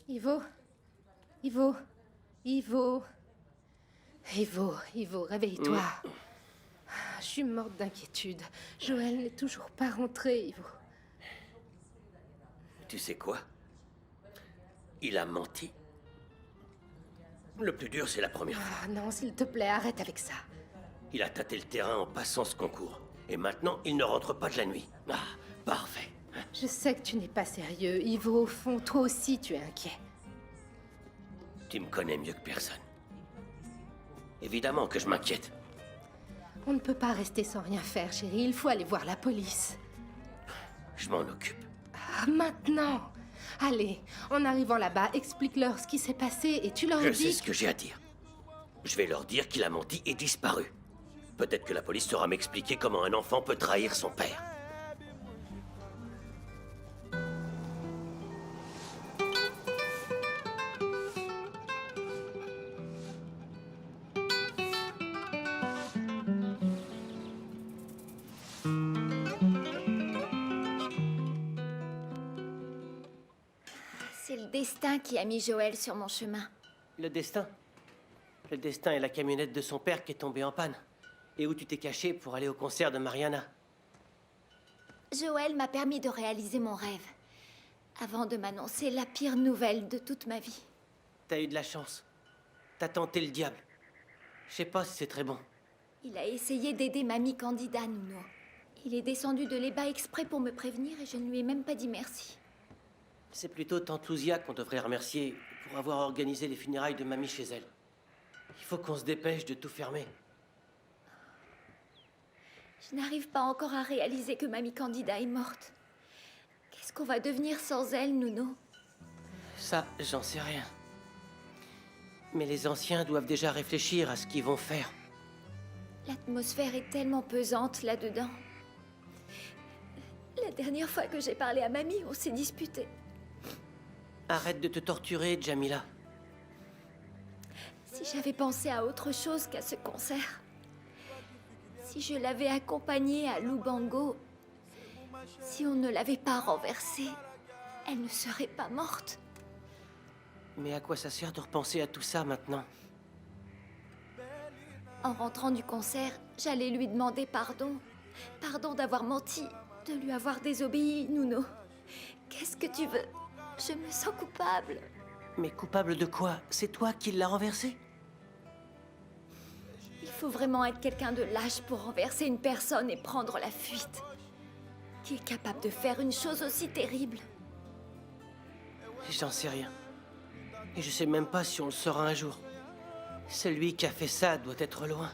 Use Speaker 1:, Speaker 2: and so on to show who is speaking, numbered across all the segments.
Speaker 1: Ivo, Ivo, Ivo, Ivo, réveille-toi. Je suis morte d'inquiétude. Joël n'est toujours pas rentré, Ivo.
Speaker 2: Tu sais quoi? Il a menti. Le plus dur, c'est la première fois.
Speaker 1: Ah non, s'il te plaît, arrête avec ça.
Speaker 2: Il a tâté le terrain en passant ce concours. Et maintenant, il ne rentre pas de la nuit. Ah, parfait.
Speaker 1: Je sais que tu n'es pas sérieux, Ivo. Au fond, toi aussi, tu es inquiet.
Speaker 2: Tu me connais mieux que personne. Évidemment que je m'inquiète.
Speaker 1: On ne peut pas rester sans rien faire, chérie. Il faut aller voir la police.
Speaker 2: Je m'en occupe.
Speaker 1: Ah, maintenant! Allez, en arrivant là-bas, explique-leur ce qui s'est passé et tu leur
Speaker 2: Je
Speaker 1: dis...
Speaker 2: sais ce que j'ai à dire. Je vais leur dire qu'il a menti et disparu. Peut-être que la police saura m'expliquer comment un enfant peut trahir son père.
Speaker 3: C'est le destin qui a mis Joël sur mon chemin.
Speaker 4: Le destin? Le destin est la camionnette de son père qui est tombée en panne. Et où tu t'es caché pour aller au concert de Mariana.
Speaker 3: Joël m'a permis de réaliser mon rêve, avant de m'annoncer la pire nouvelle de toute ma vie.
Speaker 4: T'as eu de la chance. T'as tenté le diable. Je sais pas si c'est très bon.
Speaker 3: Il a essayé d'aider Mamie Candida, Nuno. Il est descendu de l'Eba exprès pour me prévenir et je ne lui ai même pas dit merci.
Speaker 4: C'est plutôt Tante Luzia qu'on devrait remercier pour avoir organisé les funérailles de Mamie chez elle. Il faut qu'on se dépêche de tout fermer.
Speaker 3: Je n'arrive pas encore à réaliser que Mamie Candida est morte. Qu'est-ce qu'on va devenir sans elle, Nuno?
Speaker 4: Ça, j'en sais rien. Mais les anciens doivent déjà réfléchir à ce qu'ils vont faire.
Speaker 3: L'atmosphère est tellement pesante là-dedans. La dernière fois que j'ai parlé à Mamie, on s'est disputé.
Speaker 4: Arrête de te torturer, Jamila.
Speaker 3: Si j'avais pensé à autre chose qu'à ce concert, si je l'avais accompagnée à Lubango, si on ne l'avait pas renversée, elle ne serait pas morte.
Speaker 4: Mais à quoi ça sert de repenser à tout ça maintenant?
Speaker 3: En rentrant du concert, j'allais lui demander pardon. Pardon d'avoir menti, de lui avoir désobéi, Nuno. Qu'est-ce que tu veux? Je me sens coupable.
Speaker 4: Mais coupable de quoi? C'est toi qui l'as renversé?
Speaker 3: Il faut vraiment être quelqu'un de lâche pour renverser une personne et prendre la fuite. Qui est capable de faire une chose aussi terrible?
Speaker 4: J'en sais rien. Et je sais même pas si on le saura un jour. Celui qui a fait ça doit être loin.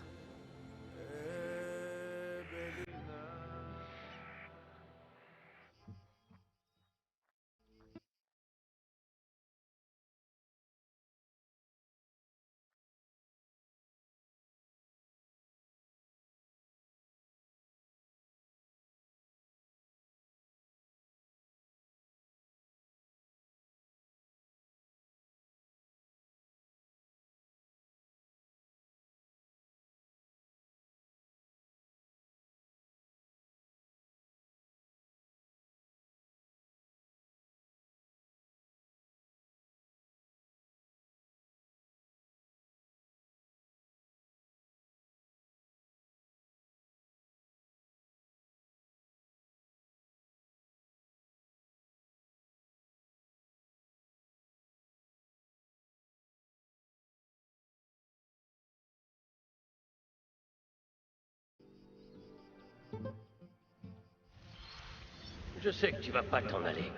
Speaker 2: Je sais que tu vas pas t'en aller.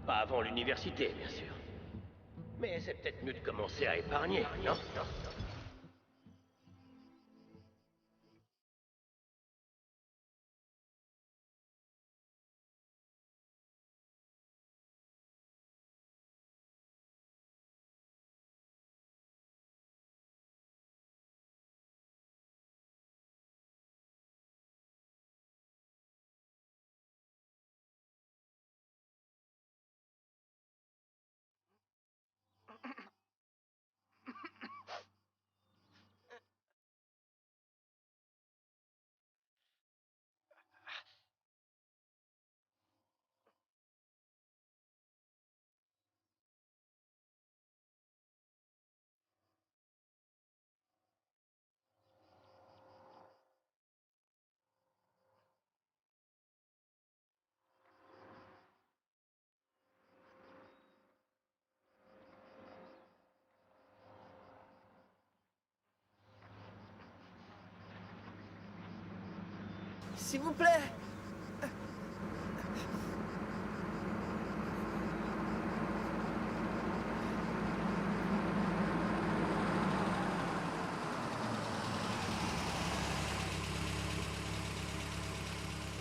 Speaker 2: Pas avant l'université, bien sûr. Mais c'est peut-être mieux de commencer à épargner, non?
Speaker 5: S'il vous plaît.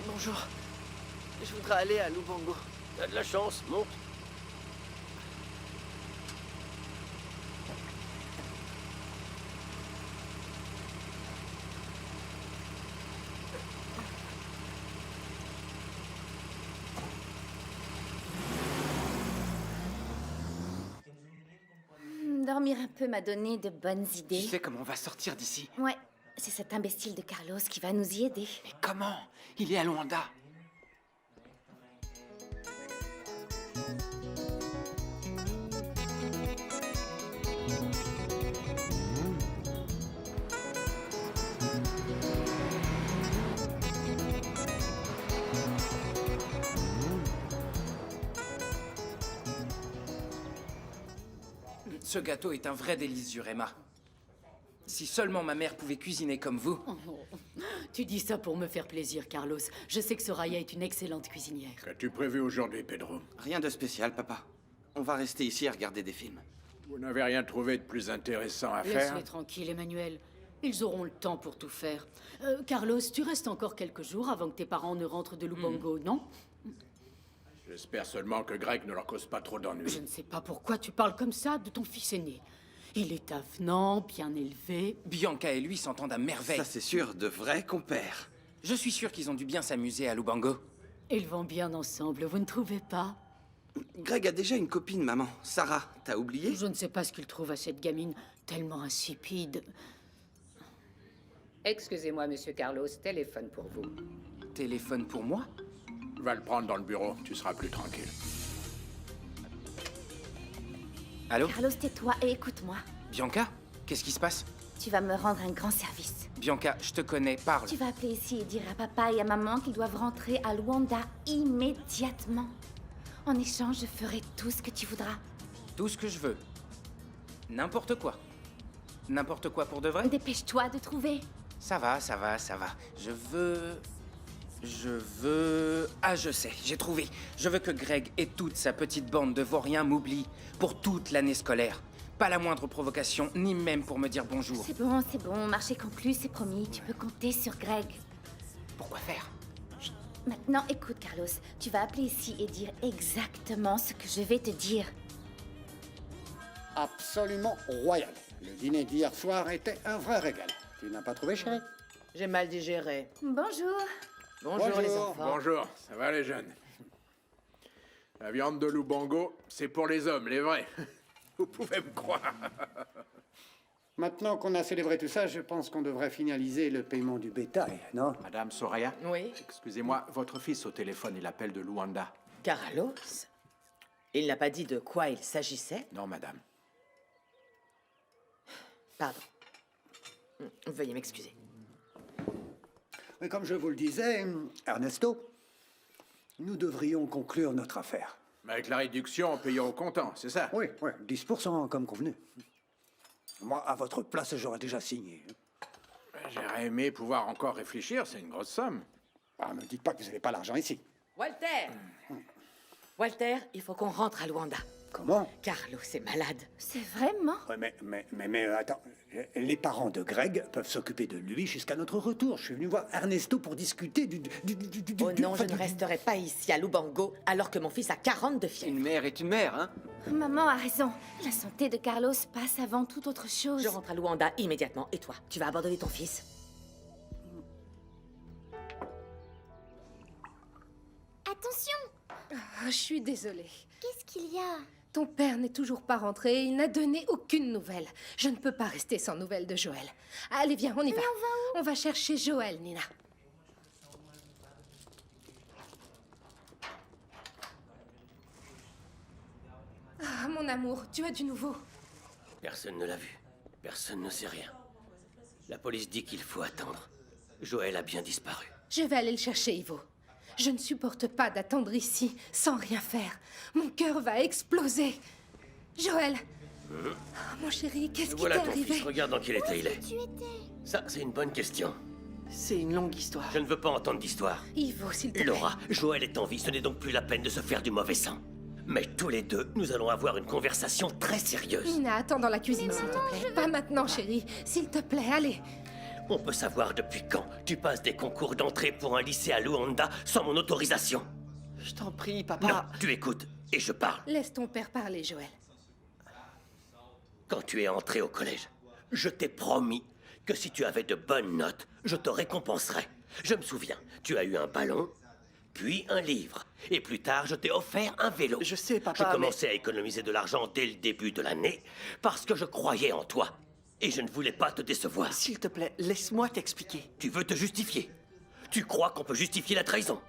Speaker 5: Bonjour. Je voudrais aller à Lubango.
Speaker 2: T'as de la chance, monte.
Speaker 3: Dormir un peu m'a donné de bonnes
Speaker 5: Tu
Speaker 3: idées.
Speaker 5: sais comment on va sortir d'ici?
Speaker 3: Ouais, c'est cet imbécile de Carlos qui va nous y aider.
Speaker 5: Mais comment? Il est à Luanda. Ce gâteau est un vrai délice, Jurema. Si seulement ma mère pouvait cuisiner comme vous.
Speaker 6: Tu dis ça pour me faire plaisir, Carlos. Je sais que Soraya est une excellente cuisinière.
Speaker 7: Qu'as-tu prévu aujourd'hui, Pedro?
Speaker 8: Rien de spécial, papa. On va rester ici à regarder des films.
Speaker 7: Vous n'avez rien trouvé de plus intéressant à faire?
Speaker 6: Laisse-les tranquilles, Emmanuel. Ils auront le temps pour tout faire. Carlos, tu restes encore quelques jours avant que tes parents ne rentrent de Lubango, non?
Speaker 7: J'espère seulement que Greg ne leur cause pas trop
Speaker 6: Je
Speaker 7: d'ennuis.
Speaker 6: ne sais pas pourquoi tu parles comme ça de ton fils aîné. Il est avenant, bien élevé.
Speaker 5: Bianca et lui s'entendent à merveille.
Speaker 8: Ça, c'est sûr, de vrais compères.
Speaker 5: Je suis sûr qu'ils ont dû bien s'amuser à Lubango.
Speaker 6: Ils vont bien ensemble, vous ne trouvez pas?
Speaker 8: Greg a déjà une copine, maman. Sarah, t'as oublié?
Speaker 6: Je ne sais pas ce qu'il trouve à cette gamine, tellement insipide.
Speaker 9: Excusez-moi, monsieur Carlos, téléphone pour vous.
Speaker 5: Téléphone pour moi?
Speaker 7: Va le prendre dans le bureau, tu seras plus tranquille.
Speaker 5: Allô?
Speaker 3: Carlos, tais-toi et écoute-moi.
Speaker 5: Bianca? Qu'est-ce qui se passe?
Speaker 3: Tu vas me rendre un grand service.
Speaker 5: Bianca, je te connais, parle.
Speaker 3: Tu vas appeler ici et dire à papa et à maman qu'ils doivent rentrer à Luanda immédiatement. En échange, je ferai tout ce que tu voudras.
Speaker 5: Tout ce que je veux. N'importe quoi. N'importe quoi pour de vrai?
Speaker 3: Dépêche-toi de trouver.
Speaker 5: Ça va, ça va, ça va. Je veux... Ah, je sais, j'ai trouvé. Je veux que Greg et toute sa petite bande de vauriens m'oublient pour toute l'année scolaire. Pas la moindre provocation, ni même pour me dire bonjour.
Speaker 3: C'est bon, marché conclu, c'est promis. Tu peux compter sur Greg.
Speaker 5: Pourquoi faire?
Speaker 3: Maintenant, écoute, Carlos. Tu vas appeler ici et dire exactement ce que je vais te dire.
Speaker 10: Absolument royal. Le dîner d'hier soir était un vrai régal. Tu n'as pas trouvé, chérie?
Speaker 9: J'ai mal digéré.
Speaker 3: Bonjour.
Speaker 9: Bonjour, les enfants.
Speaker 7: Bonjour, ça va les jeunes? La viande de Lubango, c'est pour les hommes, les vrais. Vous pouvez me croire.
Speaker 10: Maintenant qu'on a célébré tout ça, je pense qu'on devrait finaliser le paiement du bétail, non?
Speaker 11: Madame Soraya?
Speaker 9: Oui.
Speaker 11: Excusez-moi, votre fils au téléphone, il appelle de Luanda.
Speaker 9: Carlos? Il n'a pas dit de quoi il s'agissait?
Speaker 11: Non, madame.
Speaker 9: Pardon. Veuillez m'excuser.
Speaker 10: Mais comme je vous le disais, Ernesto, nous devrions conclure notre affaire.
Speaker 7: Avec la réduction en payant au comptant, c'est ça?
Speaker 10: Oui, 10% comme convenu. Moi, à votre place, j'aurais déjà signé.
Speaker 7: J'aurais aimé pouvoir encore réfléchir, c'est une grosse somme.
Speaker 10: Ah, ne dites pas que vous n'avez pas l'argent ici.
Speaker 9: Walter! Walter, il faut qu'on rentre à Luanda.
Speaker 10: Comment?
Speaker 9: Carlos est malade.
Speaker 3: C'est vraiment?
Speaker 10: Ouais, mais attends, les parents de Greg peuvent s'occuper de lui jusqu'à notre retour. Je suis venu voir Ernesto pour discuter du
Speaker 9: Oh non, je ne resterai pas ici à Lubango alors que mon fils a 40 de fièvre.
Speaker 5: Une mère est une mère, hein?
Speaker 3: Maman a raison. La santé de Carlos passe avant toute autre chose.
Speaker 9: Je rentre à Luanda immédiatement. Et toi, tu vas abandonner ton fils?
Speaker 3: Attention!
Speaker 1: Je suis désolée.
Speaker 3: Qu'est-ce qu'il y a?
Speaker 1: Ton père n'est toujours pas rentré et il n'a donné aucune nouvelle. Je ne peux pas rester sans nouvelles de Joël. Allez, viens, on y va.
Speaker 3: Mais on va où?
Speaker 1: On va chercher Joël, Nina. Ah, mon amour, tu as du nouveau.
Speaker 2: Personne ne l'a vu. Personne ne sait rien. La police dit qu'il faut attendre. Joël a bien disparu.
Speaker 1: Je vais aller le chercher, Ivo. Je ne supporte pas d'attendre ici sans rien faire. Mon cœur va exploser. Joël! Oh, mon chéri, qu'est-ce qui t'est
Speaker 2: Voilà ton
Speaker 1: arrivé?
Speaker 2: fils, regarde dans quel état il est.
Speaker 3: Tu étais?
Speaker 2: Ça, c'est une bonne question.
Speaker 4: C'est une longue histoire.
Speaker 2: Je ne veux pas entendre d'histoire.
Speaker 1: Ivo, s'il te plaît.
Speaker 2: Laura, Joël est en vie, ce n'est donc plus la peine de se faire du mauvais sang. Mais tous les deux, nous allons avoir une conversation très sérieuse.
Speaker 1: Nina, attends dans la cuisine, s'il te plaît. Pas maintenant, chérie. S'il te plaît, allez.
Speaker 2: On peut savoir depuis quand tu passes des concours d'entrée pour un lycée à Luanda sans mon autorisation.
Speaker 4: Je t'en prie, papa.
Speaker 2: Non, tu écoutes et je parle.
Speaker 1: Laisse ton père parler, Joël.
Speaker 2: Quand tu es entré au collège, je t'ai promis que si tu avais de bonnes notes, je te récompenserais. Je me souviens, tu as eu un ballon, puis un livre. Et plus tard, je t'ai offert un vélo.
Speaker 4: Je sais, papa,
Speaker 2: Je commençais à économiser de l'argent dès le début de l'année parce que je croyais en toi. Et je ne voulais pas te décevoir.
Speaker 4: S'il te plaît, laisse-moi t'expliquer.
Speaker 2: Tu veux te justifier? Tu crois qu'on peut justifier la trahison?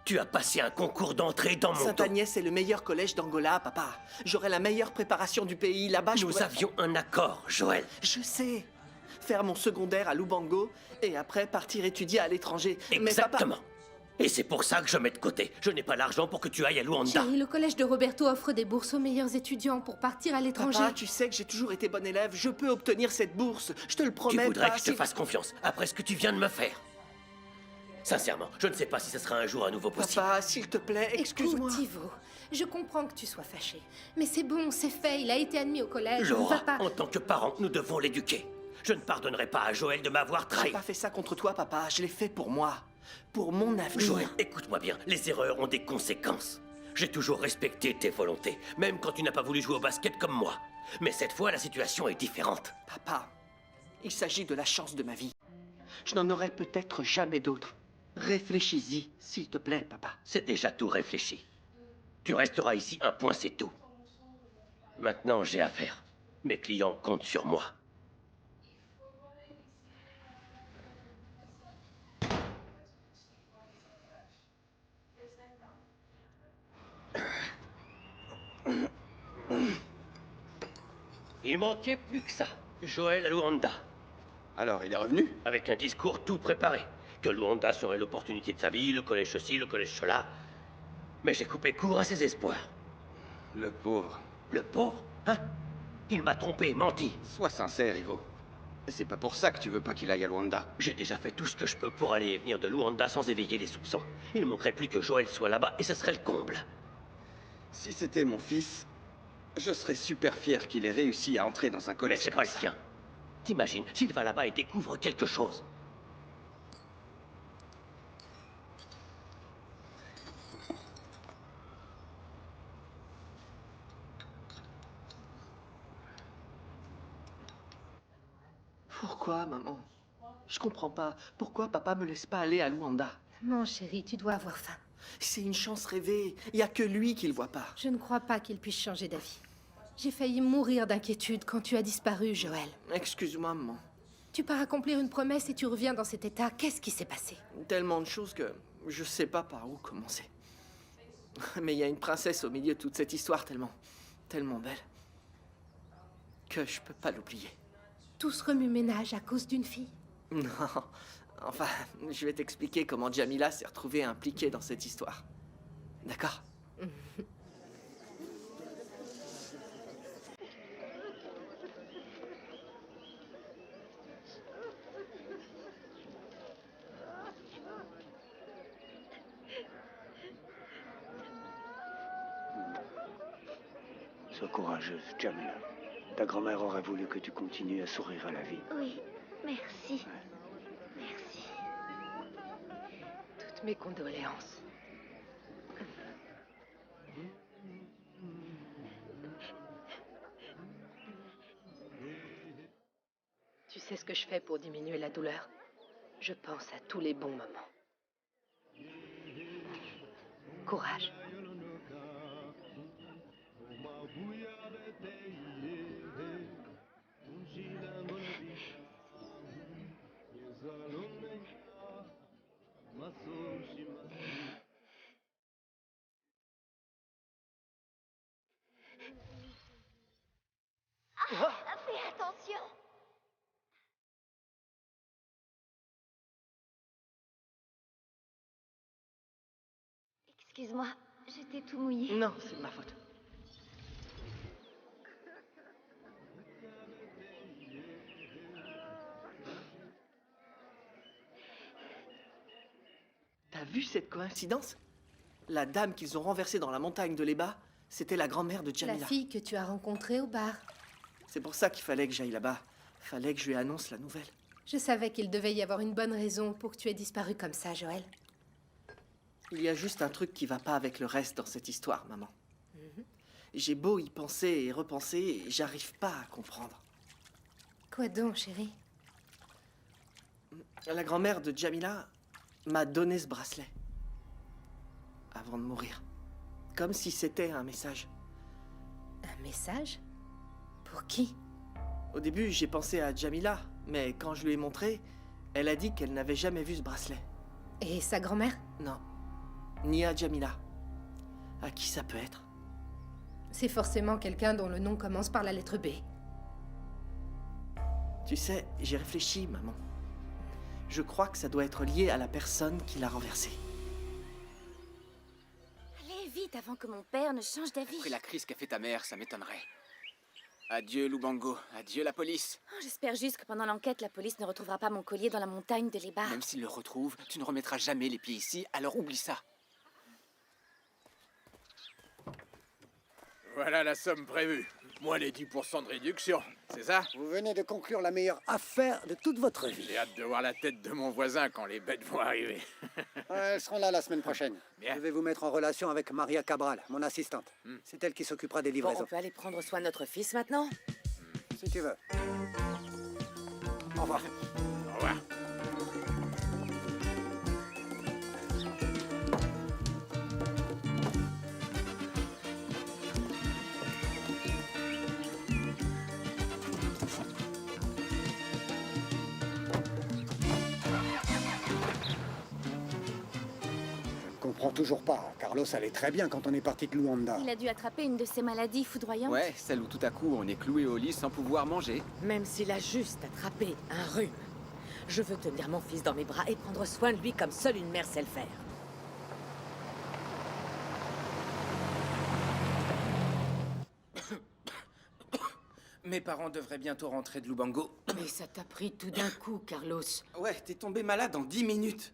Speaker 2: Tu as passé un concours d'entrée dans mon dos.
Speaker 4: Sainte-Agnès est le meilleur collège d'Angola, papa. J'aurai la meilleure préparation du pays. Là-bas,
Speaker 2: Nous avions un accord, Joël.
Speaker 4: Je sais. Faire mon secondaire à Lubango et après partir étudier à l'étranger.
Speaker 2: Exactement. Et c'est pour ça que je mets de côté. Je n'ai pas l'argent pour que tu ailles à Luanda.
Speaker 1: Chérie, le collège de Roberto offre des bourses aux meilleurs étudiants pour partir à l'étranger.
Speaker 4: Papa, tu sais que j'ai toujours été bon élève. Je peux obtenir cette bourse. Je te le promets.
Speaker 2: Tu voudrais
Speaker 4: pas,
Speaker 2: que je te fasse confiance après ce que tu viens de me faire. Sincèrement, je ne sais pas si ce sera un jour à nouveau possible.
Speaker 4: Papa, s'il te plaît, excuse-moi.
Speaker 1: Écoute, Ivo, je comprends que tu sois fâché. Mais c'est bon, c'est fait, il a été admis au collège. On
Speaker 2: Laura,
Speaker 1: va pas...
Speaker 2: en tant que parent, nous devons l'éduquer. Je ne pardonnerai pas à Joël de m'avoir trahi.
Speaker 4: J'ai pas fait ça contre toi, papa. Je l'ai fait pour moi. Pour mon avenir.
Speaker 2: Joël, écoute-moi bien. Les erreurs ont des conséquences. J'ai toujours respecté tes volontés, même quand tu n'as pas voulu jouer au basket comme moi. Mais cette fois, la situation est différente.
Speaker 4: Papa, il s'agit de la chance de ma vie. Je n'en aurai peut-être jamais d'autre. Réfléchis-y, s'il te plaît, papa.
Speaker 2: C'est déjà tout réfléchi. Tu resteras ici, un point, c'est tout. Maintenant, j'ai affaire. Mes clients comptent sur moi. Il manquait plus que ça. Joël à Luanda.
Speaker 8: Alors, il est revenu?
Speaker 2: Avec un discours tout préparé. Que Luanda serait l'opportunité de sa vie, le collège ceci, le collège cela. Mais j'ai coupé court à ses espoirs.
Speaker 8: Le pauvre.
Speaker 2: Le pauvre? Hein? Il m'a trompé, menti.
Speaker 8: Sois sincère, Ivo. C'est pas pour ça que tu veux pas qu'il aille à Luanda.
Speaker 2: J'ai déjà fait tout ce que je peux pour aller et venir de Luanda sans éveiller les soupçons. Il ne manquerait plus que Joël soit là-bas et ce serait le comble.
Speaker 8: Si c'était mon fils, je serais super fier qu'il ait réussi à entrer dans un
Speaker 2: Mais
Speaker 8: collège.
Speaker 2: c'est pas le sien. T'imagines, s'il va là-bas et découvre quelque chose.
Speaker 4: Pourquoi, maman? Je comprends pas. Pourquoi papa me laisse pas aller à Luanda?
Speaker 1: Non, chérie, tu dois avoir faim.
Speaker 4: C'est une chance rêvée. Il y a que lui qui le voit pas.
Speaker 1: Je ne crois pas qu'il puisse changer d'avis. J'ai failli mourir d'inquiétude quand tu as disparu, Joël.
Speaker 4: Excuse-moi, maman.
Speaker 1: Tu pars accomplir une promesse et tu reviens dans cet état. Qu'est-ce qui s'est passé?
Speaker 4: Tellement de choses que je sais pas par où commencer. Mais il y a une princesse au milieu de toute cette histoire tellement belle, que je peux pas l'oublier.
Speaker 1: Tout ce remue-ménage à cause d'une fille?
Speaker 4: Non, enfin, je vais t'expliquer comment Jamila s'est retrouvée impliquée dans cette histoire. D'accord?
Speaker 12: Sois courageuse, Jamila. Ta grand-mère aurait voulu que tu continues à sourire à la vie.
Speaker 3: Oui, merci. Merci.
Speaker 1: Toutes mes condoléances. Tu sais ce que je fais pour diminuer la douleur? Je pense à tous les bons moments. Courage.
Speaker 3: Fais attention. Excuse-moi, j'étais tout mouillée.
Speaker 4: Non, c'est de ma faute. T'as vu cette coïncidence? La dame qu'ils ont renversée dans la montagne de l'Eba, c'était la grand-mère de Jamila.
Speaker 1: La fille que tu as rencontrée au bar.
Speaker 4: C'est pour ça qu'il fallait que j'aille là-bas. Fallait que je lui annonce la nouvelle.
Speaker 1: Je savais qu'il devait y avoir une bonne raison pour que tu aies disparu comme ça, Joël.
Speaker 4: Il y a juste un truc qui va pas avec le reste dans cette histoire, maman. J'ai beau y penser et repenser, et j'arrive pas à comprendre.
Speaker 1: Quoi donc, chérie?
Speaker 4: La grand-mère de Jamila m'a donné ce bracelet. Avant de mourir. Comme si c'était un message.
Speaker 1: Un message? Pour qui?
Speaker 4: Au début, j'ai pensé à Jamila, mais quand je lui ai montré, elle a dit qu'elle n'avait jamais vu ce bracelet.
Speaker 1: Et sa grand-mère?
Speaker 4: Non. Ni à Jamila. À qui ça peut être?
Speaker 1: C'est forcément quelqu'un dont le nom commence par la lettre B.
Speaker 4: Tu sais, j'ai réfléchi, maman. Je crois que ça doit être lié à la personne qui l'a renversé.
Speaker 3: Allez, vite, avant que mon père ne change d'avis.
Speaker 5: Après la crise qu'a fait ta mère, ça m'étonnerait. Adieu, Lubango. Adieu, la police.
Speaker 3: Oh, j'espère juste que pendant l'enquête, la police ne retrouvera pas mon collier dans la montagne de l'Eba.
Speaker 5: Même s'ils le retrouvent, tu ne remettras jamais les pieds ici, alors oublie ça.
Speaker 7: Voilà la somme prévue. Moins les 10% de réduction, c'est ça?
Speaker 10: Vous venez de conclure la meilleure affaire de toute votre vie.
Speaker 7: J'ai hâte de voir la tête de mon voisin quand les bêtes vont arriver.
Speaker 10: Elles seront là la semaine prochaine.
Speaker 7: Bien.
Speaker 10: Je vais vous mettre en relation avec Maria Cabral, mon assistante. C'est elle qui s'occupera des
Speaker 9: Bon,
Speaker 10: livraisons.
Speaker 9: on peut aller prendre soin de notre fils maintenant?
Speaker 10: Si tu veux. Au revoir.
Speaker 7: Au revoir.
Speaker 10: Je comprends toujours pas. Carlos allait très bien quand on est parti de Luanda.
Speaker 3: Il a dû attraper une de ces maladies foudroyantes.
Speaker 13: Ouais, celle où tout à coup on est cloué au lit sans pouvoir manger.
Speaker 9: Même s'il a juste attrapé un rhume. Je veux tenir mon fils dans mes bras et prendre soin de lui comme seule une mère sait le faire.
Speaker 5: Mes parents devraient bientôt rentrer de Lubango.
Speaker 6: Mais ça t'a pris tout d'un coup, Carlos.
Speaker 5: Ouais, t'es tombé malade en 10 minutes.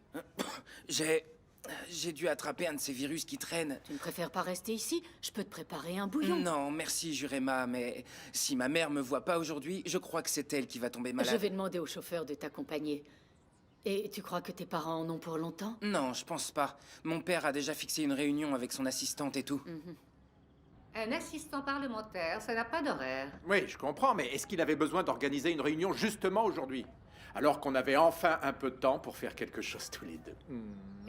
Speaker 5: J'ai dû attraper un de ces virus qui traînent.
Speaker 6: Tu ne préfères pas rester ici? Je peux te préparer un bouillon.
Speaker 5: Non, merci Jurema, mais si ma mère me voit pas aujourd'hui, je crois que c'est elle qui va tomber malade.
Speaker 6: Je vais demander au chauffeur de t'accompagner. Et tu crois que tes parents en ont pour longtemps?
Speaker 5: Non, je pense pas. Mon père a déjà fixé une réunion avec son assistante et tout.
Speaker 14: Un assistant parlementaire, ça n'a pas d'horaire.
Speaker 11: Oui, je comprends, mais est-ce qu'il avait besoin d'organiser une réunion justement aujourd'hui? Alors qu'on avait enfin un peu de temps pour faire quelque chose tous les deux.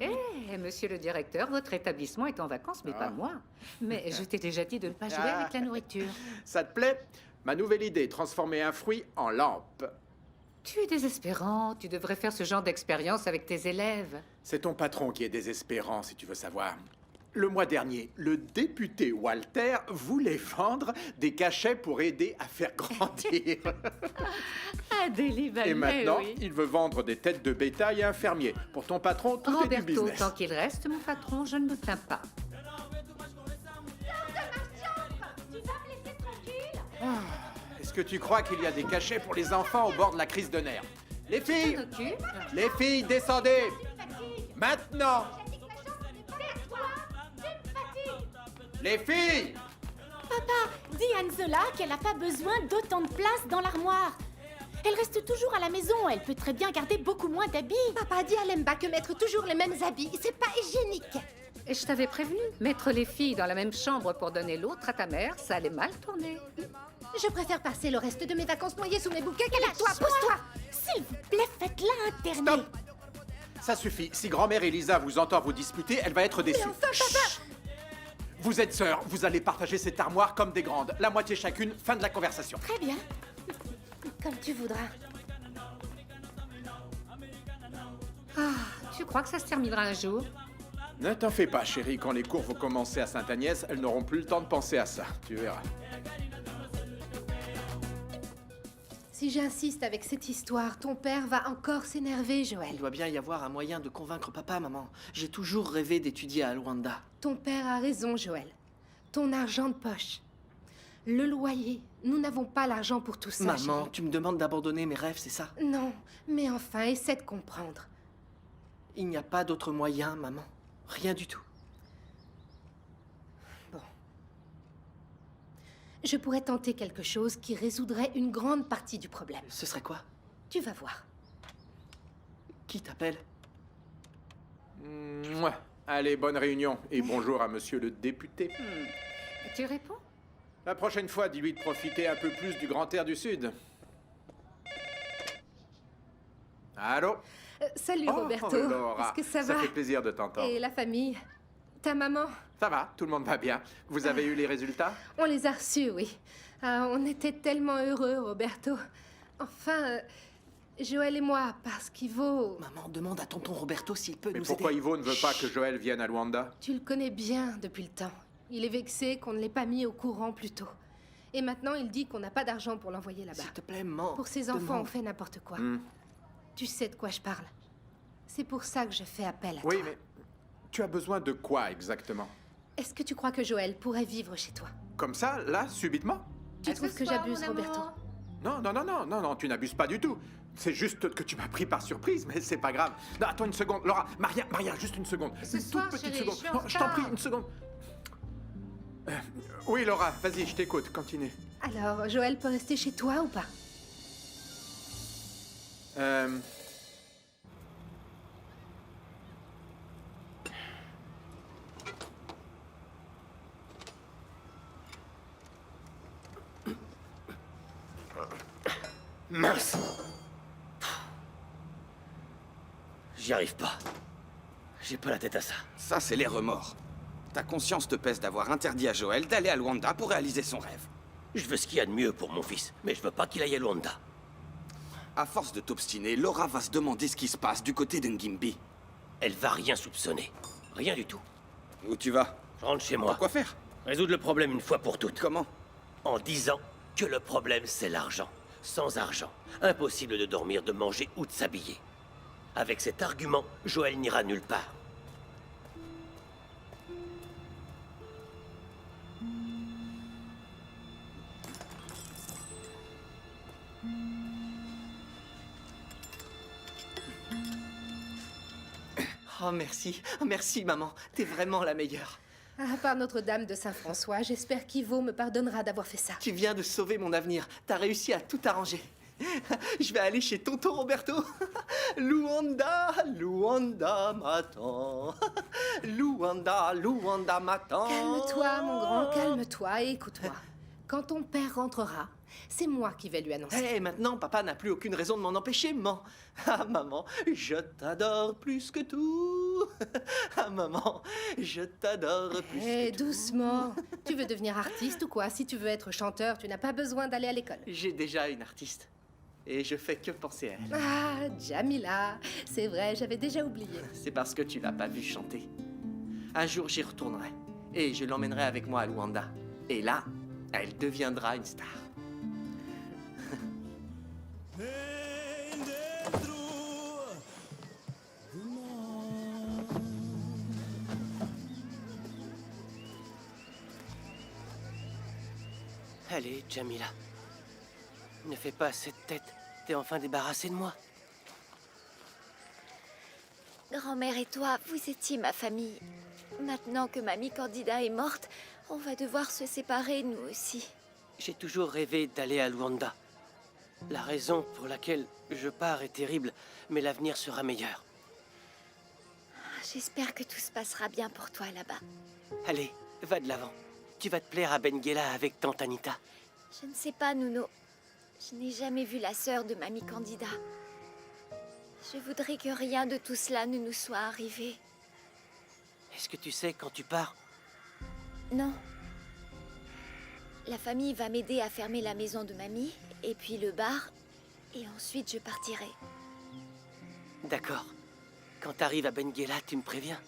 Speaker 14: Eh, monsieur le directeur, votre établissement est en vacances, mais pas moi. Mais je t'ai déjà dit de ne pas jouer avec la nourriture.
Speaker 11: Ça te plaît? Ma nouvelle idée, transformer un fruit en lampe.
Speaker 14: Tu es désespérant, tu devrais faire ce genre d'expérience avec tes élèves.
Speaker 11: C'est ton patron qui est désespérant, si tu veux savoir. Le mois dernier, le député Walter voulait vendre des cachets pour aider à faire grandir.
Speaker 14: Adélie Valmet,
Speaker 11: Et maintenant,
Speaker 14: oui.
Speaker 11: il veut vendre des têtes de bétail à un fermier. Pour ton patron, tout est du
Speaker 14: Roberto,
Speaker 11: business.
Speaker 14: tant qu'il reste mon patron, je ne me plains pas.
Speaker 11: Est-ce que tu crois qu'il y a des cachets pour les enfants au bord de la crise de nerfs? Les filles! Les filles, descendez! Maintenant! Les filles!
Speaker 15: Papa, dis à Anzola qu'elle n'a pas besoin d'autant de place dans l'armoire. Elle reste toujours à la maison, elle peut très bien garder beaucoup moins d'habits.
Speaker 1: Papa, dis à Lemba que mettre toujours les mêmes habits, c'est pas hygiénique.
Speaker 14: Et je t'avais prévenu, mettre les filles dans la même chambre pour donner l'autre à ta mère, ça allait mal tourner.
Speaker 1: Je préfère passer le reste de mes vacances noyées sous mes bouquets qu'avec toi. Pousse-toi!
Speaker 15: S'il vous plaît, faites-la interner.
Speaker 11: Stop! Ça suffit. Si grand-mère Elisa vous entend vous disputer, elle va être déçue.
Speaker 1: Mais enfin, papa!
Speaker 11: Vous êtes sœurs, vous allez partager cette armoire comme des grandes. La moitié chacune, fin de la conversation.
Speaker 15: Très bien.
Speaker 1: Comme tu voudras.
Speaker 14: Ah, tu crois que ça se terminera un jour?
Speaker 11: Ne t'en fais pas, chérie. Quand les cours vont commencer à Sainte-Agnès, elles n'auront plus le temps de penser à ça. Tu verras.
Speaker 1: Si j'insiste avec cette histoire, ton père va encore s'énerver, Joël.
Speaker 4: Il doit bien y avoir un moyen de convaincre papa, maman. J'ai toujours rêvé d'étudier à Luanda.
Speaker 1: Ton père a raison, Joël. Ton argent de poche. Le loyer. Nous n'avons pas l'argent pour tout ça,
Speaker 4: Maman,
Speaker 1: chérie.
Speaker 4: tu me demandes d'abandonner mes rêves, c'est ça?
Speaker 1: Non, mais enfin, essaie de comprendre.
Speaker 4: Il n'y a pas d'autre moyen, maman. Rien du tout.
Speaker 1: Je pourrais tenter quelque chose qui résoudrait une grande partie du problème.
Speaker 4: Ce serait quoi?
Speaker 1: Tu vas voir.
Speaker 4: Qui t'appelle?
Speaker 7: Mouah. Allez, bonne réunion. Et bonjour à monsieur le député.
Speaker 14: Tu réponds?
Speaker 7: La prochaine fois, dis-lui de profiter un peu plus du grand air du Sud. Allô?
Speaker 1: Salut
Speaker 7: Oh,
Speaker 1: Roberto.
Speaker 7: Laura,
Speaker 1: Est-ce que ça va?
Speaker 7: fait plaisir de t'entendre.
Speaker 1: Et la famille? Ta maman?
Speaker 7: Ça va, tout le monde va bien. Vous avez eu les résultats?
Speaker 1: On les a reçus, oui. Ah, on était tellement heureux, Roberto. Enfin, Joël et moi, parce qu'Ivo...
Speaker 4: Maman, demande à tonton Roberto s'il peut
Speaker 7: Mais
Speaker 4: nous
Speaker 7: pourquoi
Speaker 4: aider.
Speaker 7: Ivo ne veut pas que Joël vienne à Luanda?
Speaker 1: Tu le connais bien depuis le temps. Il est vexé qu'on ne l'ait pas mis au courant plus tôt. Et maintenant, il dit qu'on n'a pas d'argent pour l'envoyer là-bas.
Speaker 4: S'il te plaît, maman.
Speaker 1: Pour ses enfants,
Speaker 4: demande.
Speaker 1: on fait n'importe quoi.
Speaker 7: Hmm.
Speaker 1: Tu sais de quoi je parle. C'est pour ça que je fais appel à
Speaker 7: Oui,
Speaker 1: toi.
Speaker 7: mais tu as besoin de quoi exactement?
Speaker 1: Est-ce que tu crois que Joël pourrait vivre chez toi?
Speaker 7: Comme ça, là, subitement?
Speaker 1: Tu trouves que j'abuse, Roberto?
Speaker 7: Non, tu n'abuses pas du tout. C'est juste que tu m'as pris par surprise, mais c'est pas grave. Non, attends une seconde, Laura, Maria, juste une seconde.
Speaker 14: Ce
Speaker 7: Une
Speaker 14: soir,
Speaker 7: toute petite
Speaker 14: chérie,
Speaker 7: seconde.
Speaker 14: je suis en
Speaker 7: Non, je t'en prie,
Speaker 14: retard.
Speaker 7: une seconde. Oui, Laura, vas-y, je t'écoute, continue.
Speaker 1: Alors, Joël peut rester chez toi ou pas?
Speaker 2: Mince! J'y arrive pas. J'ai pas la tête à ça.
Speaker 5: Ça, c'est les remords. Ta conscience te pèse d'avoir interdit à Joël d'aller à Luanda pour réaliser son rêve.
Speaker 2: Je veux ce qu'il y a de mieux pour mon fils, mais je veux pas qu'il aille à Luanda.
Speaker 5: À force de t'obstiner, Laura va se demander ce qui se passe du côté de Ngimbi.
Speaker 2: Elle va rien soupçonner. Rien du tout.
Speaker 5: Où tu vas?
Speaker 2: Je rentre chez moi.
Speaker 5: Quoi faire?
Speaker 2: Résoudre le problème une fois pour toutes.
Speaker 5: Comment?
Speaker 2: En disant que le problème, c'est l'argent. Sans argent, impossible de dormir, de manger ou de s'habiller. Avec cet argument, Joël n'ira nulle part.
Speaker 4: Oh, merci. Merci, maman. T'es vraiment la meilleure.
Speaker 1: Ah, par Notre-Dame de Saint-François, j'espère qu'Ivo me pardonnera d'avoir fait ça.
Speaker 4: Tu viens de sauver mon avenir. T'as réussi à tout arranger. Je vais aller chez tonton Roberto. Luanda, Luanda m'attend. Luanda, Luanda m'attend.
Speaker 1: Calme-toi, mon grand, calme-toi et écoute-moi. Quand ton père rentrera, c'est moi qui vais lui annoncer.
Speaker 4: Hé, maintenant, papa n'a plus aucune raison de m'en empêcher, maman. Ah, maman, je t'adore plus que tout. Ah, maman, je t'adore plus
Speaker 1: Hé,
Speaker 4: que tout.
Speaker 1: doucement. Tu veux devenir artiste ou quoi? Si tu veux être chanteur, tu n'as pas besoin d'aller à l'école.
Speaker 4: J'ai déjà une artiste. Et je fais que penser à elle.
Speaker 1: Ah, Jamila. C'est vrai, j'avais déjà oublié.
Speaker 4: C'est parce que tu l'as pas vue chanter. Un jour, j'y retournerai. Et je l'emmènerai avec moi à Luanda. Et là, elle deviendra une star.
Speaker 2: Allez, Jamila. Ne fais pas cette tête. T'es enfin débarrassée de moi.
Speaker 3: Grand-mère et toi, vous étiez ma famille. Maintenant que mamie Candida est morte, on va devoir se séparer, nous aussi.
Speaker 2: J'ai toujours rêvé d'aller à Luanda. La raison pour laquelle je pars est terrible, mais l'avenir sera meilleur.
Speaker 3: J'espère que tout se passera bien pour toi là-bas.
Speaker 2: Allez, va de l'avant. Tu vas te plaire à Benguela avec tante Anita.
Speaker 3: Je ne sais pas, Nuno. Je n'ai jamais vu la sœur de mamie Candida. Je voudrais que rien de tout cela ne nous soit arrivé.
Speaker 2: Est-ce que tu sais quand tu pars?
Speaker 3: Non. La famille va m'aider à fermer la maison de mamie, et puis le bar, et ensuite je partirai.
Speaker 2: D'accord. Quand t'arrives à Benguela, tu me préviens.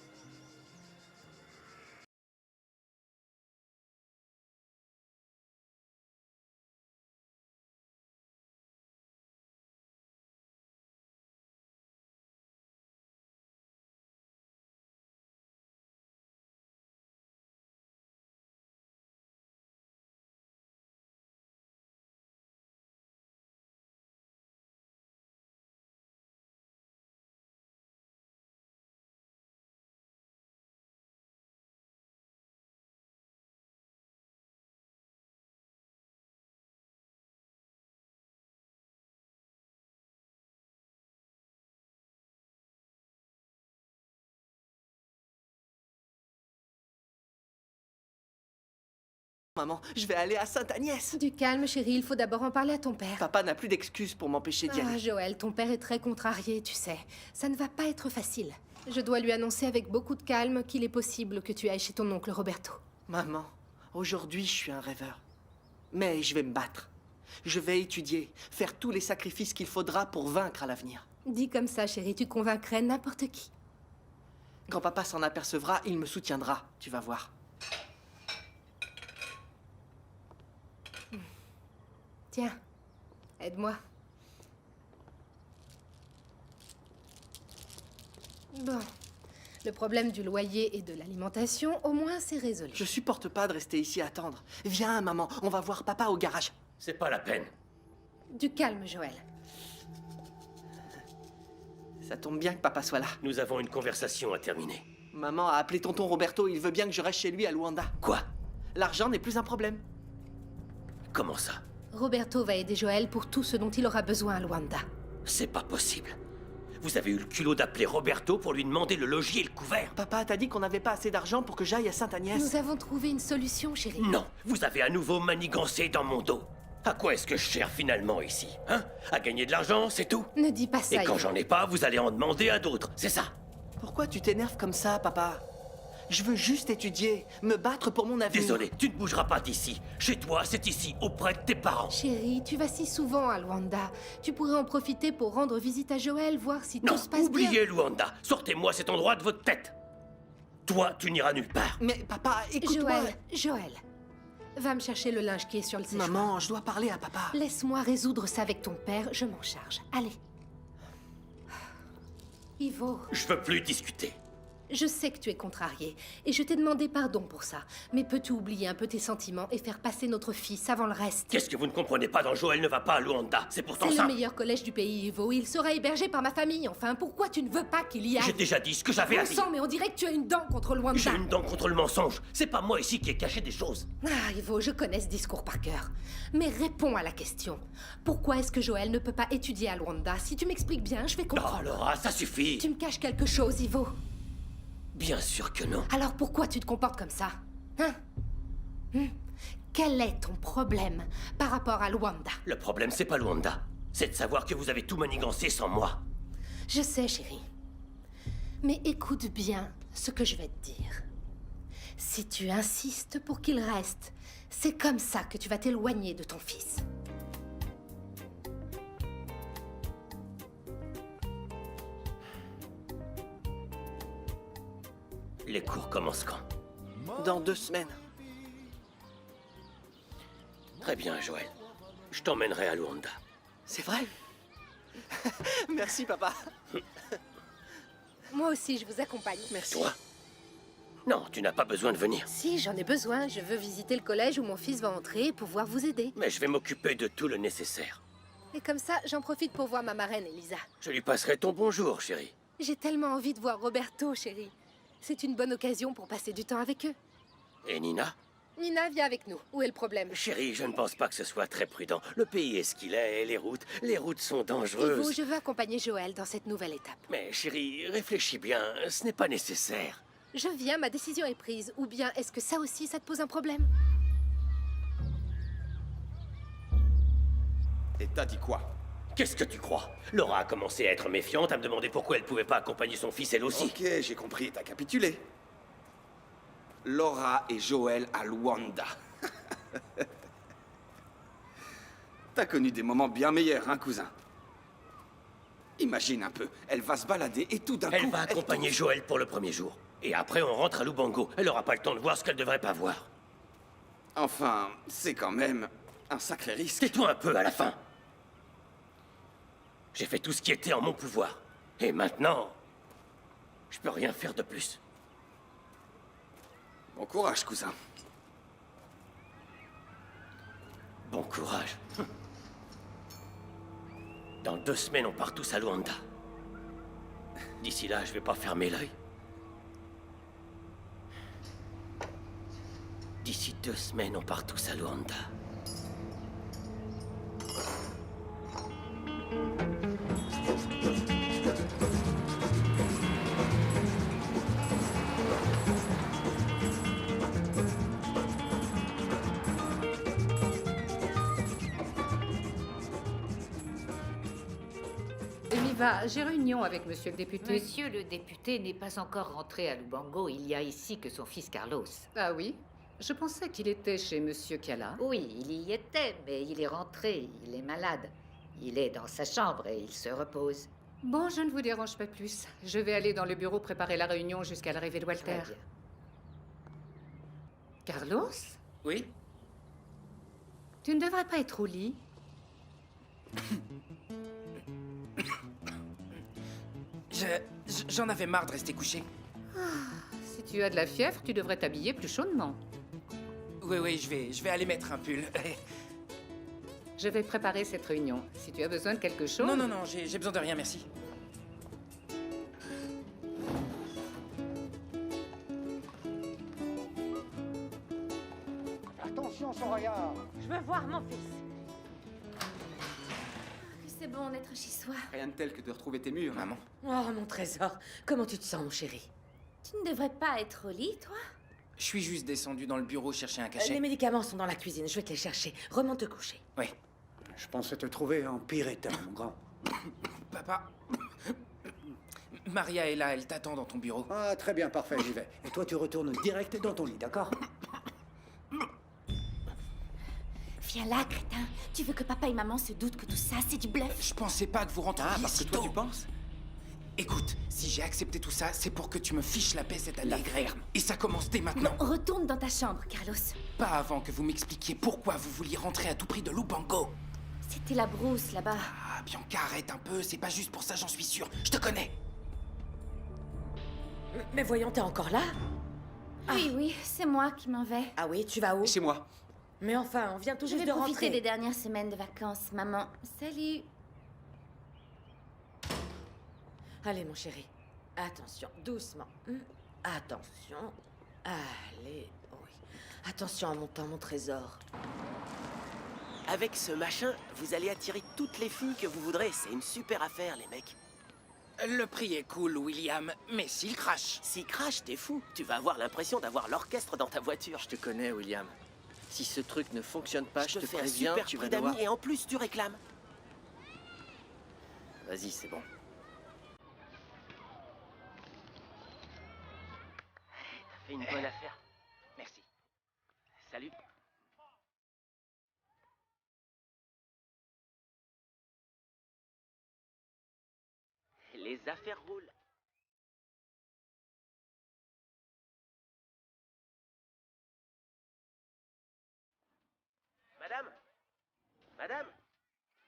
Speaker 4: Maman, je vais aller à Sainte-Agnès.
Speaker 1: Du calme, chérie, il faut d'abord en parler à ton père.
Speaker 4: Papa n'a plus d'excuses pour m'empêcher d'y aller.
Speaker 1: Joël, ton père est très contrarié, tu sais. Ça ne va pas être facile. Je dois lui annoncer avec beaucoup de calme qu'il est possible que tu ailles chez ton oncle Roberto.
Speaker 4: Maman, aujourd'hui, je suis un rêveur. Mais je vais me battre. Je vais étudier, faire tous les sacrifices qu'il faudra pour vaincre à l'avenir.
Speaker 1: Dis comme ça, chérie, tu convaincrais n'importe qui.
Speaker 4: Quand papa s'en apercevra, il me soutiendra, tu vas voir.
Speaker 1: Tiens, aide-moi. Bon, le problème du loyer et de l'alimentation, au moins, c'est résolu.
Speaker 4: Je supporte pas de rester ici à attendre. Viens, maman, on va voir papa au garage.
Speaker 2: C'est pas la peine.
Speaker 1: Du calme, Joël.
Speaker 4: Ça tombe bien que papa soit là.
Speaker 2: Nous avons une conversation à terminer.
Speaker 4: Maman a appelé tonton Roberto, il veut bien que je reste chez lui à Luanda.
Speaker 2: Quoi?
Speaker 4: L'argent n'est plus un problème.
Speaker 2: Comment ça?
Speaker 1: Roberto va aider Joël pour tout ce dont il aura besoin à Luanda.
Speaker 2: C'est pas possible. Vous avez eu le culot d'appeler Roberto pour lui demander le logis et le couvert.
Speaker 4: Papa, t'as dit qu'on n'avait pas assez d'argent pour que j'aille à Sainte-Agnès.
Speaker 1: Nous avons trouvé une solution, chérie.
Speaker 2: Non, vous avez à nouveau manigancé dans mon dos. À quoi est-ce que je sers finalement ici? Hein? À gagner de l'argent, c'est tout?
Speaker 1: Ne dis pas ça.
Speaker 2: Et quand j'en ai pas, vous allez en demander à d'autres, c'est ça?
Speaker 4: Pourquoi tu t'énerves comme ça, papa? Je veux juste étudier, me battre pour mon avenir.
Speaker 2: Désolé, tu ne bougeras pas d'ici. Chez toi, c'est ici, auprès de tes parents.
Speaker 1: Chérie, tu vas si souvent à Luanda. Tu pourrais en profiter pour rendre visite à Joël, voir si tout se passe bien.
Speaker 2: Oubliez Luanda. Sortez-moi cet endroit de votre tête. Toi, tu n'iras nulle part.
Speaker 4: Mais papa, écoute-moi.
Speaker 1: Joël, va me chercher le linge qui est sur le séchoir.
Speaker 4: Maman, je dois parler à papa.
Speaker 1: Laisse-moi résoudre ça avec ton père, je m'en charge. Allez. Ivo.
Speaker 2: Je veux plus discuter.
Speaker 1: Je sais que tu es contrarié, et je t'ai demandé pardon pour ça. Mais peux-tu oublier un peu tes sentiments et faire passer notre fils avant le reste?
Speaker 2: Qu'est-ce que vous ne comprenez pas dans Joël ne va pas à Luanda? C'est pourtant
Speaker 1: C'est
Speaker 2: ça.
Speaker 1: le meilleur collège du pays, Ivo. Il sera hébergé par ma famille. Enfin, pourquoi tu ne veux pas qu'il y aille?
Speaker 2: J'ai déjà dit ce que j'avais à dire.
Speaker 1: Mais on dirait que tu as une dent contre Luanda.
Speaker 2: J'ai une dent contre le mensonge. C'est pas moi ici qui ai caché des choses.
Speaker 1: Ah, Ivo, je connais ce discours par cœur. Mais réponds à la question. Pourquoi est-ce que Joël ne peut pas étudier à Luanda? Si tu m'expliques bien, je vais comprendre.
Speaker 2: Oh, Laura, ça suffit.
Speaker 1: Tu me caches quelque chose, Ivo?
Speaker 2: Bien sûr que non.
Speaker 1: Alors pourquoi tu te comportes comme ça? Hein? Quel est ton problème par rapport à Luanda?
Speaker 2: Le problème, c'est pas Luanda. C'est de savoir que vous avez tout manigancé sans moi.
Speaker 1: Je sais, chérie. Mais écoute bien ce que je vais te dire. Si tu insistes pour qu'il reste, c'est comme ça que tu vas t'éloigner de ton fils.
Speaker 2: Les cours commencent quand?
Speaker 4: Dans 2 semaines.
Speaker 2: Très bien, Joël. Je t'emmènerai à Luanda.
Speaker 4: C'est vrai? Merci, papa.
Speaker 1: Moi aussi, je vous accompagne.
Speaker 4: Merci.
Speaker 2: Toi? Non, tu n'as pas besoin de venir.
Speaker 1: Si, j'en ai besoin. Je veux visiter le collège où mon fils va entrer et pouvoir vous aider.
Speaker 2: Mais je vais m'occuper de tout le nécessaire.
Speaker 1: Et comme ça, j'en profite pour voir ma marraine, Elisa.
Speaker 2: Je lui passerai ton bonjour, chérie.
Speaker 1: J'ai tellement envie de voir Roberto, chérie. C'est une bonne occasion pour passer du temps avec eux.
Speaker 2: Et Nina?
Speaker 1: Nina, viens avec nous. Où est le problème?
Speaker 2: Chérie, je ne pense pas que ce soit très prudent. Le pays est ce qu'il est, et les routes sont dangereuses.
Speaker 1: Ivo, je veux accompagner Joël dans cette nouvelle étape.
Speaker 2: Mais chérie, réfléchis bien, ce n'est pas nécessaire.
Speaker 1: Je viens, ma décision est prise. Ou bien, est-ce que ça aussi, ça te pose un problème?
Speaker 11: Et t'as dit quoi?
Speaker 2: Qu'est-ce que tu crois? Laura a commencé à être méfiante, à me demander pourquoi elle pouvait pas accompagner son fils elle aussi.
Speaker 11: Ok, j'ai compris, t'as capitulé. Laura et Joël à Luanda. T'as connu des moments bien meilleurs, hein, cousin? Imagine un peu, elle va se balader et tout d'un coup...
Speaker 2: Elle va accompagner Joël pour le premier jour. Et après, on rentre à Lubango. Elle aura pas le temps de voir ce qu'elle devrait pas voir.
Speaker 11: Enfin, c'est quand même un sacré risque.
Speaker 2: Tais-toi un peu à la fin. J'ai fait tout ce qui était en mon pouvoir. Et maintenant, je peux rien faire de plus.
Speaker 11: Bon courage, cousin.
Speaker 2: Bon courage. Dans 2 semaines, on part tous à Luanda. D'ici là, je vais pas fermer l'œil. D'ici 2 semaines, on part tous à Luanda.
Speaker 14: va, j'ai réunion avec monsieur le député. Monsieur le député n'est pas encore rentré à Lubango. Il y a ici que son fils Carlos. Ah oui? Je pensais qu'il était chez monsieur Cala. Oui, il y était, mais il est rentré. Il est malade. Il est dans sa chambre et il se repose. Bon, je ne vous dérange pas plus. Je vais aller dans le bureau préparer la réunion jusqu'à l'arrivée de Walter.
Speaker 5: Très bien.
Speaker 14: Carlos?
Speaker 5: Oui?
Speaker 14: Tu ne devrais pas être au lit.
Speaker 5: J'en avais marre de rester couché.
Speaker 14: Si tu as de la fièvre, tu devrais t'habiller plus chaudement.
Speaker 5: Oui, je vais aller mettre un pull.
Speaker 14: Je vais préparer cette réunion. Si tu as besoin de quelque chose...
Speaker 5: Non, j'ai besoin de rien, merci.
Speaker 10: Attention, Soraya.
Speaker 9: Je veux voir mon fils.
Speaker 3: C'est bon d'être chez soi.
Speaker 13: Rien de tel que de retrouver tes murs, maman.
Speaker 9: Oh, mon trésor. Comment tu te sens, mon chéri?
Speaker 3: Tu ne devrais pas être au lit, toi?
Speaker 5: Je suis juste descendu dans le bureau chercher un cachet.
Speaker 9: Les médicaments sont dans la cuisine. Je vais te les chercher. Remonte te coucher.
Speaker 5: Oui.
Speaker 10: Je pensais te trouver en pire état, mon grand.
Speaker 5: Papa, Maria est là, elle t'attend dans ton bureau.
Speaker 10: Ah, très bien, parfait, j'y vais. Et toi, tu retournes direct dans ton lit, d'accord?
Speaker 3: Viens là, crétin. Tu veux que papa et maman se doutent que tout ça, c'est du bluff?
Speaker 5: Je pensais pas que vous rentriez
Speaker 13: parce
Speaker 5: si
Speaker 13: que toi,
Speaker 5: tôt.
Speaker 13: tu penses?
Speaker 5: Écoute, si j'ai accepté tout ça, c'est pour que tu me fiches la paix cette année, Greg. Et ça commence dès maintenant.
Speaker 3: Non, retourne dans ta chambre, Carlos.
Speaker 5: Pas avant que vous m'expliquiez pourquoi vous vouliez rentrer à tout prix de Lubango.
Speaker 3: C'était la brousse, là-bas.
Speaker 5: Ah, Bianca, arrête un peu, c'est pas juste pour ça, j'en suis sûr. Je te connais.
Speaker 9: Mais voyons, t'es encore là?
Speaker 3: Oui, c'est moi qui m'en vais.
Speaker 9: Ah oui, tu vas où?
Speaker 13: Chez moi.
Speaker 9: Mais enfin, on vient tout
Speaker 3: Je
Speaker 9: juste
Speaker 3: vais
Speaker 9: de
Speaker 3: profiter
Speaker 9: rentrer.
Speaker 3: des dernières semaines de vacances, maman. Salut.
Speaker 9: Allez, mon chéri. Attention, doucement. Attention. Allez, oui. Attention en montant, mon trésor.
Speaker 2: Avec ce machin, vous allez attirer toutes les filles que vous voudrez. C'est une super affaire, les mecs.
Speaker 5: Le prix est cool, William, mais s'il crache...
Speaker 2: S'il crache, t'es fou. Tu vas avoir l'impression d'avoir l'orchestre dans ta voiture.
Speaker 4: Je te connais, William. Si ce truc ne fonctionne pas, je te
Speaker 2: fais un
Speaker 4: préviens,
Speaker 2: super
Speaker 4: tu
Speaker 2: prix
Speaker 4: vas devoir...
Speaker 2: d'amis et en plus, tu réclames.
Speaker 4: Vas-y, c'est bon.
Speaker 2: T'as fait une bonne affaire. Merci. Salut. Les affaires roulent. Madame? Madame?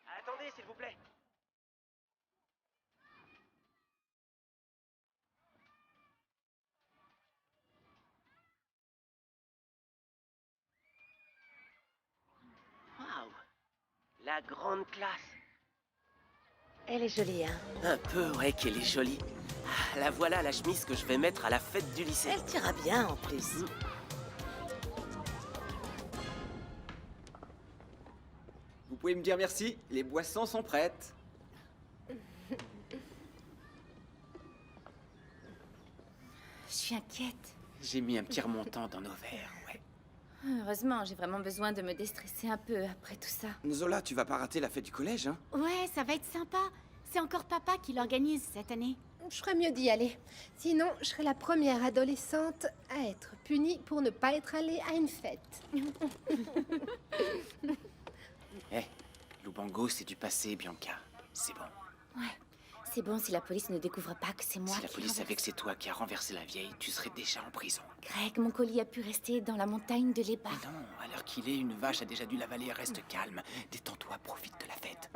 Speaker 2: Attendez, s'il vous plaît. Waouh! La grande classe.
Speaker 9: Elle est jolie, hein?
Speaker 2: Un peu, ouais, qu'elle est jolie. Ah, la voilà, la chemise que je vais mettre à la fête du lycée.
Speaker 9: Elle t'ira bien, en plus.
Speaker 13: Vous pouvez me dire merci? Les boissons sont prêtes.
Speaker 3: Je suis inquiète.
Speaker 5: J'ai mis un petit remontant dans nos verres, ouais.
Speaker 3: Heureusement, j'ai vraiment besoin de me déstresser un peu après tout ça.
Speaker 13: Zola, tu vas pas rater la fête du collège, hein?
Speaker 15: Ouais, ça va être sympa. C'est encore papa qui l'organise cette année.
Speaker 1: Je ferais mieux d'y aller. Sinon, je serais la première adolescente à être punie pour ne pas être allée à une fête.
Speaker 5: Lubango, c'est du passé, Bianca. C'est bon.
Speaker 3: Ouais, c'est bon si la police ne découvre pas que c'est moi
Speaker 5: Si la
Speaker 3: qui
Speaker 5: police
Speaker 3: renverse.
Speaker 5: savait que c'est toi qui as renversé la vieille, tu serais déjà en prison.
Speaker 3: Greg, mon colis a pu rester dans la montagne de l'Eba.
Speaker 5: Mais non, à l'heure qu'il est, une vache a déjà dû l'avaler. Reste calme. Détends-toi, profite de la fête.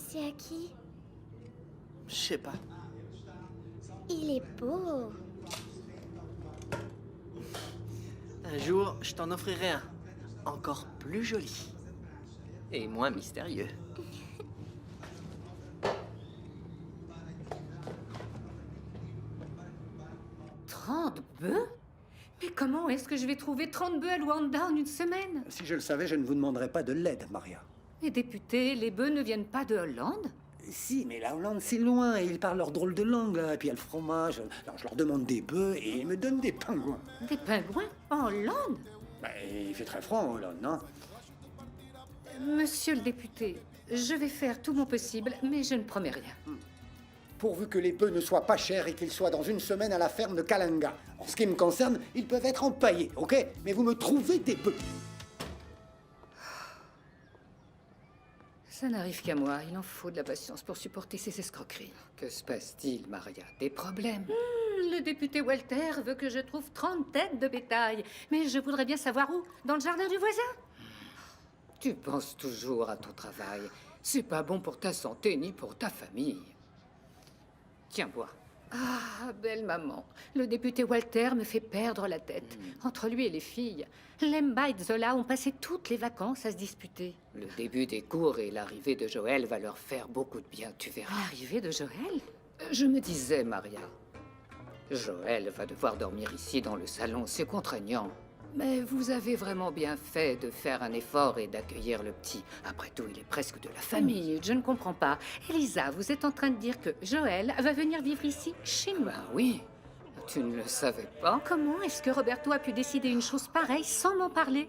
Speaker 3: C'est à qui?
Speaker 4: Je sais pas.
Speaker 3: Il est beau.
Speaker 4: Un jour, je t'en offrirai un. Encore plus joli. Et moins mystérieux.
Speaker 14: 30 bœufs? Mais comment est-ce est-ce que je vais trouver 30 bœufs à Luanda en une semaine?
Speaker 10: Si je le savais, je ne vous demanderais pas de l'aide, Maria.
Speaker 14: Les députés, les bœufs ne viennent pas de Hollande?
Speaker 10: Si, mais la Hollande, c'est loin, et ils parlent leur drôle de langue, là. Et puis il y a le fromage. Alors je leur demande des bœufs, et ils me donnent des pingouins.
Speaker 14: Des pingouins? En Hollande?
Speaker 10: Bah, il fait très froid en Hollande, non?
Speaker 14: Monsieur le député, je vais faire tout mon possible, mais je ne promets rien.
Speaker 10: Pourvu que les bœufs ne soient pas chers et qu'ils soient dans une semaine à la ferme de Kalanga. En ce qui me concerne, ils peuvent être empaillés, ok? Mais vous me trouvez des bœufs.
Speaker 14: Ça n'arrive qu'à moi. Il en faut de la patience pour supporter ces escroqueries. Que se passe-t-il, Maria? Des problèmes? Le député Walter veut que je trouve 30 têtes de bétail. Mais je voudrais bien savoir où? Dans le jardin du voisin? Tu penses toujours à ton travail. C'est pas bon pour ta santé ni pour ta famille. Tiens, bois. Ah, belle maman. Le député Walter me fait perdre la tête. Entre lui et les filles, Lemba et Zola ont passé toutes les vacances à se disputer. Le début des cours et l'arrivée de Joël va leur faire beaucoup de bien, tu verras. L'arrivée de Joël? Je me disais, Maria, Joël va devoir dormir ici dans le salon, c'est contraignant. Mais vous avez vraiment bien fait de faire un effort et d'accueillir le petit. Après tout, il est presque de la famille. Je ne comprends pas. Elisa, vous êtes en train de dire que Joël va venir vivre ici, chez nous? Ben oui. Tu ne le savais pas? Comment est-ce que Roberto a pu décider une chose pareille sans m'en parler?